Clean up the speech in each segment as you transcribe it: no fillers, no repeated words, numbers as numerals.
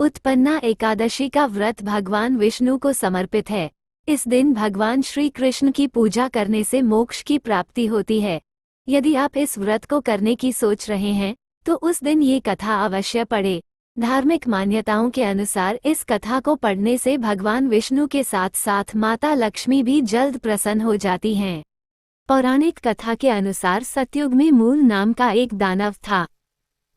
उत्पन्ना एकादशी का व्रत भगवान विष्णु को समर्पित है। इस दिन भगवान श्री कृष्ण की पूजा करने से मोक्ष की प्राप्ति होती है। यदि आप इस व्रत को करने की सोच रहे हैं तो उस दिन ये कथा अवश्य पढ़ें। धार्मिक मान्यताओं के अनुसार इस कथा को पढ़ने से भगवान विष्णु के साथ साथ माता लक्ष्मी भी जल्द प्रसन्न हो जाती हैं। पौराणिक कथा के अनुसार सतयुग में मूल नाम का एक दानव था।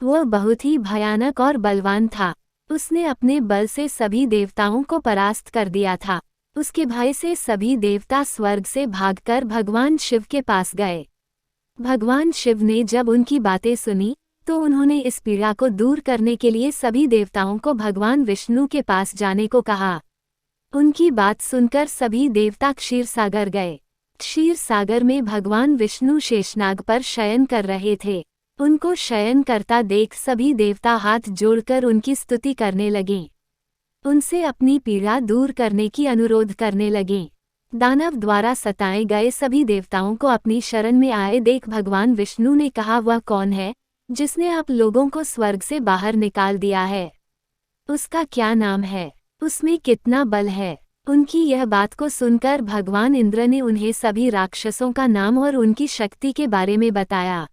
वह बहुत ही भयानक और बलवान था। उसने अपने बल से सभी देवताओं को परास्त कर दिया था। उसके भय से सभी देवता स्वर्ग से भागकर भगवान शिव के पास गए। भगवान शिव ने जब उनकी बातें सुनी तो उन्होंने इस पीड़ा को दूर करने के लिए सभी देवताओं को भगवान विष्णु के पास जाने को कहा। उनकी बात सुनकर सभी देवता क्षीर सागर गए। क्षीर सागर में भगवान विष्णु शेषनाग पर शयन कर रहे थे। उनको शयन करता देख सभी देवता हाथ जोड़कर उनकी स्तुति करने लगे। उनसे अपनी पीड़ा दूर करने की अनुरोध करने लगे। दानव द्वारा सताए गए सभी देवताओं को अपनी शरण में आए देख भगवान विष्णु ने कहा, वह कौन है जिसने आप लोगों को स्वर्ग से बाहर निकाल दिया है? उसका क्या नाम है? उसमें कितना बल है? उनकी यह बात को सुनकर भगवान इंद्र ने उन्हें सभी राक्षसों का नाम और उनकी शक्ति के बारे में बताया।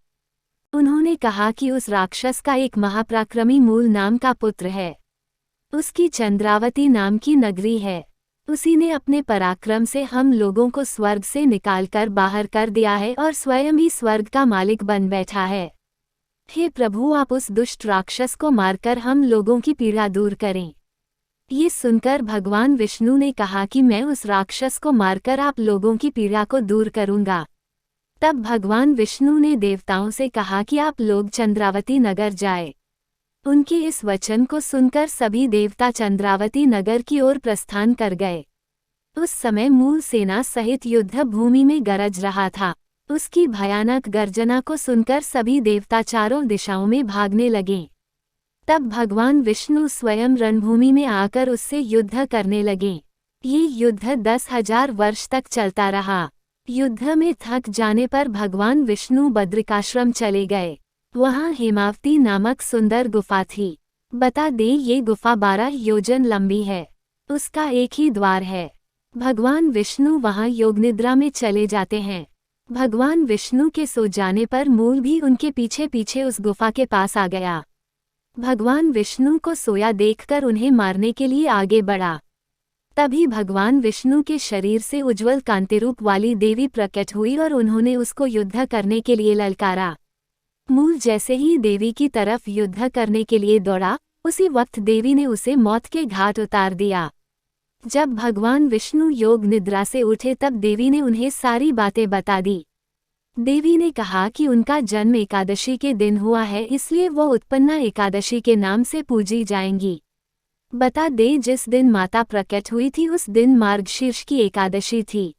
उन्होंने कहा कि उस राक्षस का एक महापराक्रमी मूल नाम का पुत्र है। उसकी चंद्रावती नाम की नगरी है। उसी ने अपने पराक्रम से हम लोगों को स्वर्ग से निकालकर बाहर कर दिया है और स्वयं ही स्वर्ग का मालिक बन बैठा है। हे प्रभु, आप उस दुष्ट राक्षस को मारकर हम लोगों की पीड़ा दूर करें। ये सुनकर भगवान विष्णु ने कहा कि मैं उस राक्षस को मारकर आप लोगों की पीड़ा को दूर करूंगा। तब भगवान विष्णु ने देवताओं से कहा कि आप लोग चंद्रावती नगर जाए। उनके इस वचन को सुनकर सभी देवता चंद्रावती नगर की ओर प्रस्थान कर गए। उस समय मूल सेना सहित युद्ध भूमि में गरज रहा था। उसकी भयानक गर्जना को सुनकर सभी देवता चारों दिशाओं में भागने लगे। तब भगवान विष्णु स्वयं रणभूमि में आकर उससे युद्ध करने लगे। ये युद्ध 10,000 वर्ष तक चलता रहा। युद्ध में थक जाने पर भगवान विष्णु बद्रिकाश्रम चले गए। वहाँ हेमावती नामक सुंदर गुफा थी। बता दें, ये गुफा 12 योजन लंबी है। उसका एक ही द्वार है। भगवान विष्णु वहाँ योग निद्रा में चले जाते हैं। भगवान विष्णु के सो जाने पर मूल भी उनके पीछे पीछे उस गुफा के पास आ गया। भगवान विष्णु को सोया देखकर उन्हें मारने के लिए आगे बढ़ा। तभी भगवान विष्णु के शरीर से उज्ज्वल कांतिरूप वाली देवी प्रकट हुई और उन्होंने उसको युद्ध करने के लिए ललकारा। मूल जैसे ही देवी की तरफ युद्ध करने के लिए दौड़ा, उसी वक्त देवी ने उसे मौत के घाट उतार दिया। जब भगवान विष्णु योग निद्रा से उठे तब देवी ने उन्हें सारी बातें बता दी। देवी ने कहा कि उनका जन्म एकादशी के दिन हुआ है, इसलिए वो उत्पन्ना एकादशी के नाम से पूजी जाएंगी। बता दें, जिस दिन माता प्रकट हुई थी उस दिन मार्गशीर्ष की एकादशी थी।